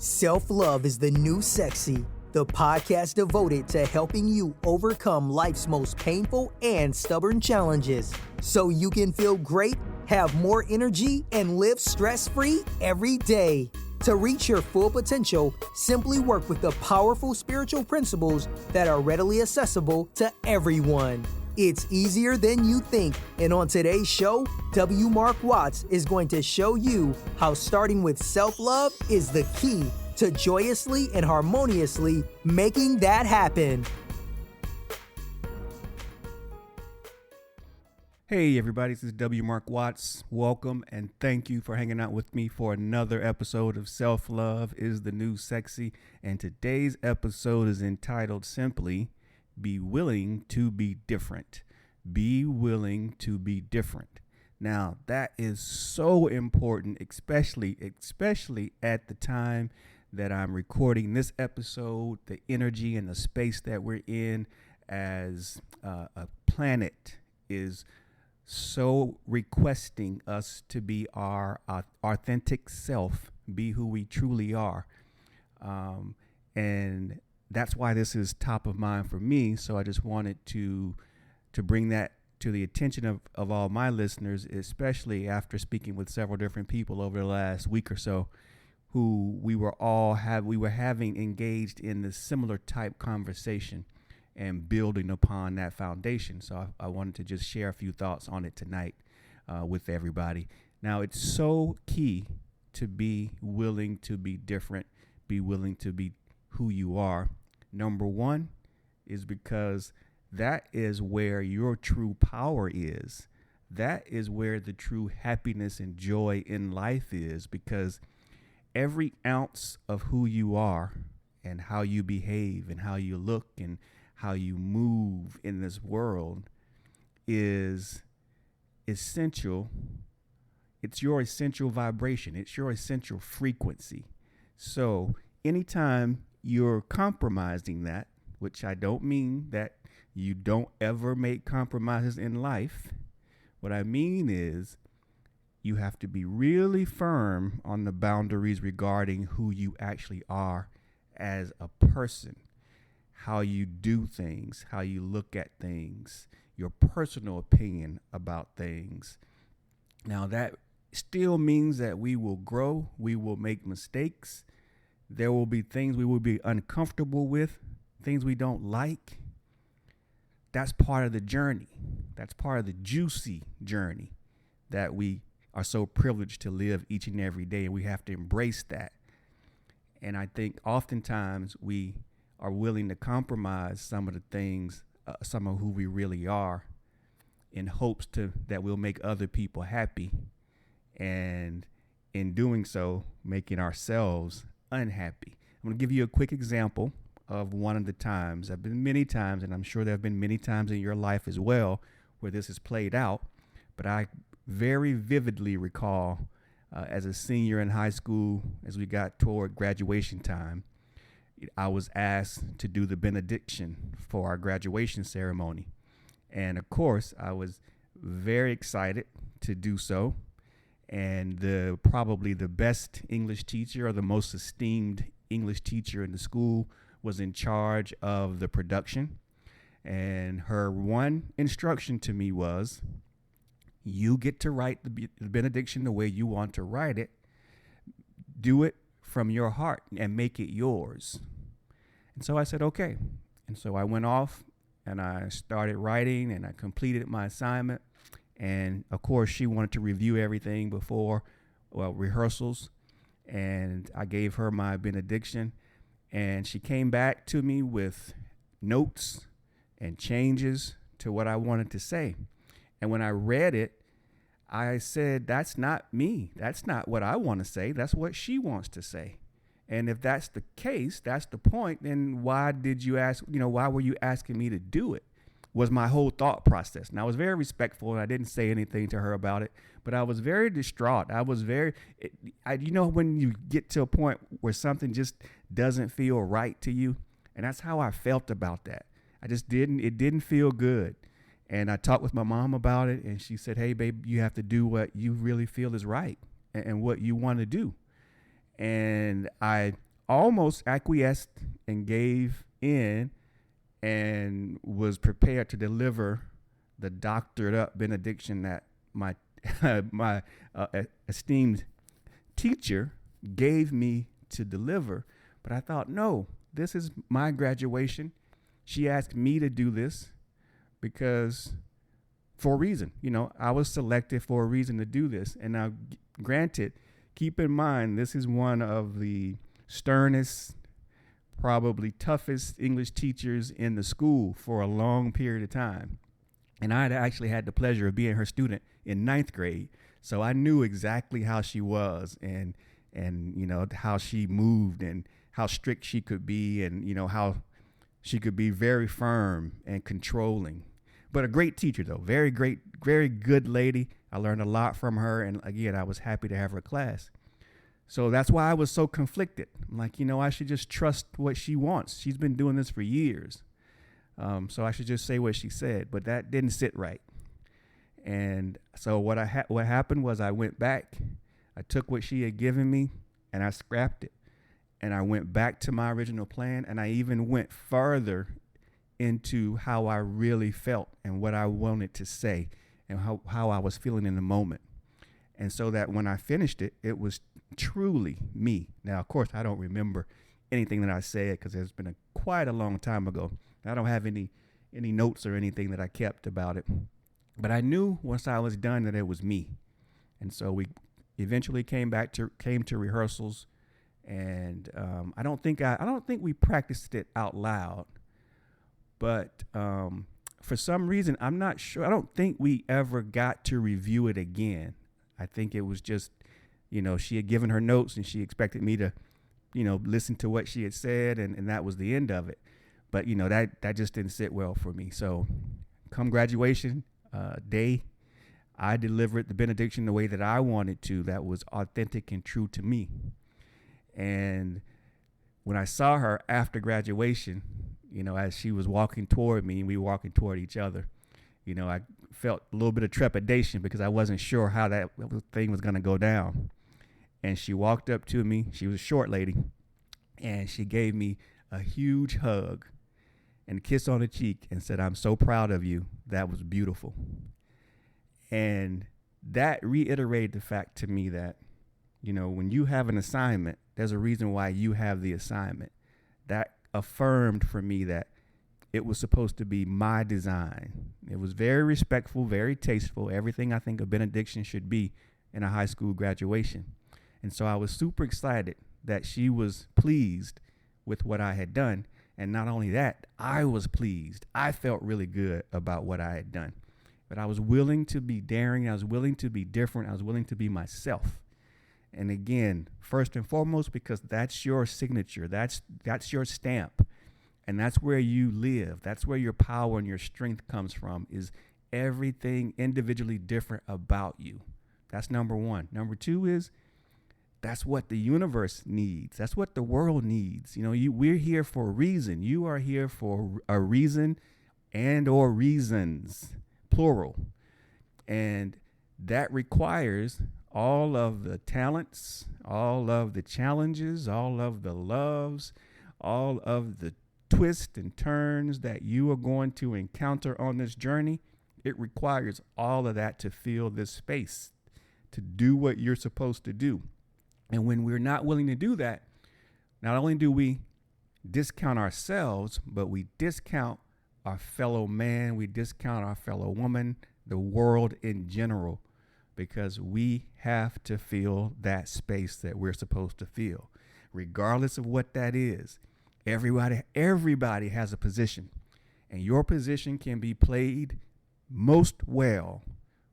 Self-Love is the New Sexy, the podcast devoted to helping you overcome life's most painful and stubborn challenges so you can feel great, have more energy, and live stress-free every day. To reach your full potential, simply work with the powerful spiritual principles that are readily accessible to everyone. It's easier than you think, and on today's show, W. Mark Watts is going to show you how starting with self-love is the key to joyously and harmoniously making that happen. Hey everybody, this is W. Mark Watts. Welcome and thank you for hanging out with me for another episode of Self-Love is the New Sexy. And today's episode is entitled simply, Be Willing to Be Different. Be willing to be different. Now, that is so important, especially at the time that I'm recording this episode, the energy and the space that we're in as a planet is so requesting us to be our authentic self, be who we truly are. And that's why this is top of mind for me. So I just wanted to bring that to the attention of all my listeners, especially after speaking with several different people over the last week or so, who we were having engaged in this similar type conversation and building upon that foundation. So I wanted to just share a few thoughts on it tonight with everybody. Now, it's so key to be willing to be different, be willing to be who you are. Number one is because that is where your true power is. That is where the true happiness and joy in life is, because every ounce of who you are and how you behave and how you look and how you move in this world is essential. It's your essential vibration. It's your essential frequency. So anytime you're compromising that, which I don't mean that you don't ever make compromises in life. What I mean is you have to be really firm on the boundaries regarding who you actually are as a person, how you do things, how you look at things, your personal opinion about things. Now, that still means that we will grow, we will make mistakes. There will be things we will be uncomfortable with, things we don't like. That's part of the journey. That's part of the juicy journey that we are so privileged to live each and every day, and we have to embrace that. And I think oftentimes we are willing to compromise some of the things, some of who we really are, in hopes that we'll make other people happy, and in doing so, making ourselves unhappy. I'm going to give you a quick example of one of the times. I've been many times, and I'm sure there have been many times in your life as well where this has played out, but I very vividly recall as a senior in high school, as we got toward graduation time, I was asked to do the benediction for our graduation ceremony. And of course, I was very excited to do so. And probably the best English teacher, or the most esteemed English teacher in the school, was in charge of the production. And her one instruction to me was, you get to write the benediction the way you want to write it. Do it from your heart and make it yours. And so I said, okay. And so I went off and I started writing and I completed my assignment. And of course, she wanted to review everything before rehearsals. And I gave her my benediction. And she came back to me with notes and changes to what I wanted to say. And when I read it, I said, that's not me. That's not what I want to say. That's what she wants to say. And if that's the case, that's the point, then why were you asking me to do it? Was my whole thought process. And I was very respectful, and I didn't say anything to her about it, but I was very distraught. I was when you get to a point where something just doesn't feel right to you, and that's how I felt about that. It didn't feel good. And I talked with my mom about it, and she said, hey, babe, you have to do what you really feel is right and what you want to do. And I almost acquiesced and gave in and was prepared to deliver the doctored up benediction that my my esteemed teacher gave me to deliver. But I thought, no, this is my graduation. She asked me to do this because for a reason, I was selected for a reason to do this. And now, granted, keep in mind, this is one of the sternest, probably toughest English teachers in the school for a long period of time. And I had actually had the pleasure of being her student in 9th grade. So I knew exactly how she was and how she moved and how strict she could be and, how she could be very firm and controlling. But a great teacher, though. Very great, very good lady. I learned a lot from her. And again, I was happy to have her class. So that's why I was so conflicted. I'm like, I should just trust what she wants. She's been doing this for years. So I should just say what she said. But that didn't sit right. And so what happened was I went back. I took what she had given me and I scrapped it. And I went back to my original plan. And I even went further into how I really felt and what I wanted to say and how I was feeling in the moment. And so that when I finished it, it was truly me. Now, of course, I don't remember anything that I said because it's been quite a long time ago. I don't have any notes or anything that I kept about it. But I knew once I was done that it was me. And so we eventually came to rehearsals. And I don't think we practiced it out loud. But for some reason, I'm not sure. I don't think we ever got to review it again. I think it was just, she had given her notes and she expected me to, listen to what she had said. And that was the end of it. But, that just didn't sit well for me. So come graduation day, I delivered the benediction the way that I wanted to. That was authentic and true to me. And when I saw her after graduation, as she was walking toward me and we were walking toward each other, I felt a little bit of trepidation because I wasn't sure how that thing was going to go down. And she walked up to me. She was a short lady. And she gave me a huge hug and a kiss on the cheek and said, "I'm so proud of you. That was beautiful." And that reiterated the fact to me that, when you have an assignment, there's a reason why you have the assignment. That affirmed for me that it was supposed to be my design. It was very respectful, very tasteful, everything I think a benediction should be in a high school graduation. And so I was super excited that she was pleased with what I had done. And not only that, I was pleased. I felt really good about what I had done. But I was willing to be daring. I was willing to be different. I was willing to be myself. And again, first and foremost, because that's your signature. That's your stamp. And that's where you live. That's where your power and your strength comes from, is everything individually different about you. That's number one. Number two is that's what the universe needs. That's what the world needs. We're here for a reason. You are here for a reason and or reasons, plural. And that requires all of the talents, all of the challenges, all of the loves, all of the twists and turns that you are going to encounter on this journey. It requires all of that to fill this space, to do what you're supposed to do. And when we're not willing to do that, not only do we discount ourselves, but we discount our fellow man, we discount our fellow woman, the world in general, because we have to fill that space that we're supposed to fill, regardless of what that is. Everybody has a position, and your position can be played most well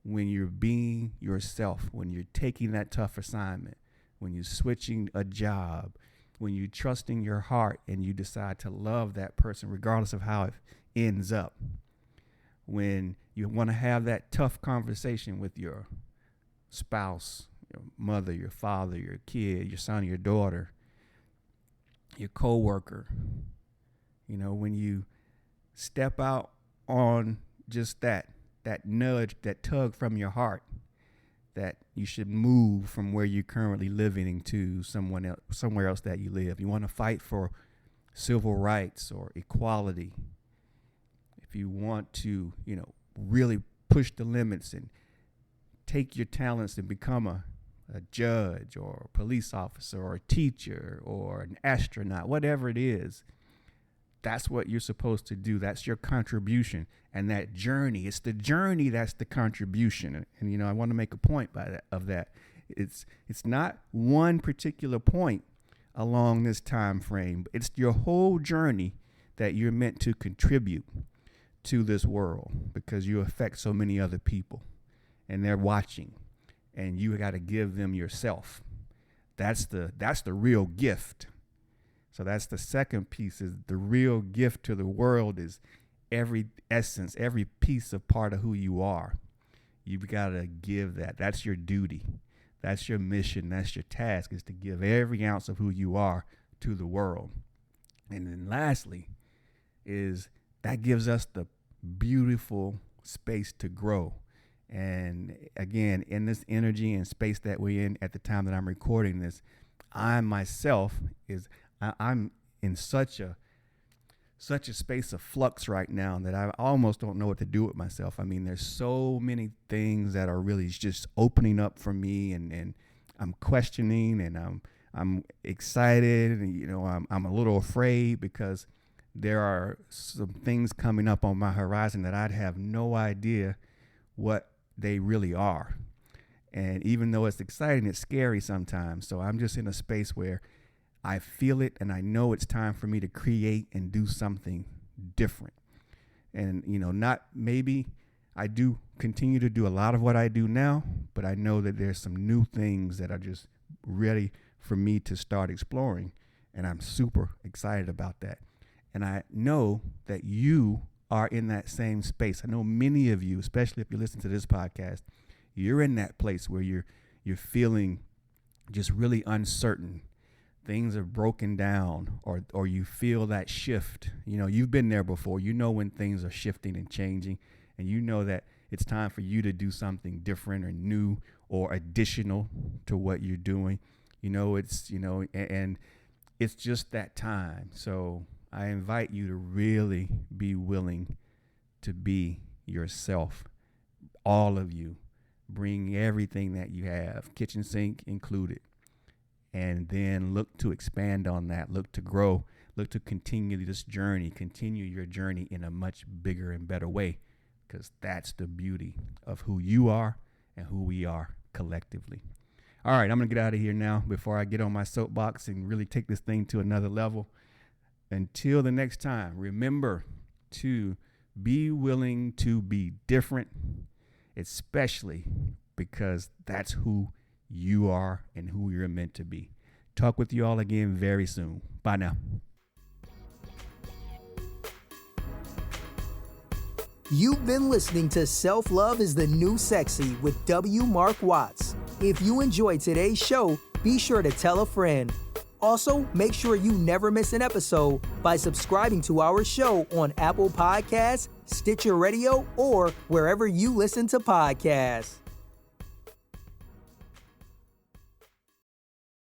when you're being yourself, when you're taking that tough assignment, when you're switching a job, when you're trusting your heart and you decide to love that person regardless of how it ends up, when you want to have that tough conversation with your spouse, your mother, your father, your kid, your son, your daughter, your coworker. When you step out on just that nudge, that tug from your heart, that you should move from where you're currently living to somewhere else that you live. You want to fight for civil rights or equality. If you want to, really push the limits and take your talents and become a judge or a police officer or a teacher or an astronaut, whatever it is, that's what you're supposed to do. That's your contribution. And that journey, it's the journey that's the contribution. And I want to make a point of that. It's not one particular point along this time frame. It's your whole journey that you're meant to contribute to this world, because you affect so many other people and they're watching, and you got to give them yourself. That's the real gift. So that's the second piece, is the real gift to the world is every essence, every piece of part of who you are. You've got to give that. That's your duty. That's your mission. That's your task, is to give every ounce of who you are to the world. And then lastly is that gives us the beautiful space to grow. And again, in this energy and space that we're in at the time that I'm recording this, I'm in such a space of flux right now that I almost don't know what to do with myself. I mean, there's so many things that are really just opening up for me, and I'm questioning, and I'm excited, and I'm a little afraid, because there are some things coming up on my horizon that I'd have no idea what they really are. And even though it's exciting, it's scary sometimes. So I'm just in a space where I feel it, and I know it's time for me to create and do something different. And, maybe I do continue to do a lot of what I do now, but I know that there's some new things that are just ready for me to start exploring. And I'm super excited about that. And I know that you are in that same space. I know many of you, especially if you listen to this podcast, you're in that place where you're feeling just really uncertain. Things are broken down, or you feel that shift. You've been there before. When things are shifting and changing, and that it's time for you to do something different or new or additional to what you're doing. And it's just that time. So I invite you to really be willing to be yourself. All of you. Bring everything that you have, kitchen sink included. And then look to expand on that, look to grow, look to continue your journey in a much bigger and better way, because that's the beauty of who you are and who we are collectively. All right, I'm going to get out of here now before I get on my soapbox and really take this thing to another level. Until the next time, remember to be willing to be different, especially because that's who you are and who you're meant to be. Talk with you all again very soon. Bye now. You've been listening to Self-Love is the New Sexy with W. Mark Watts. If you enjoyed today's show, be sure to tell a friend. Also, make sure you never miss an episode by subscribing to our show on Apple Podcasts, Stitcher Radio, or wherever you listen to podcasts.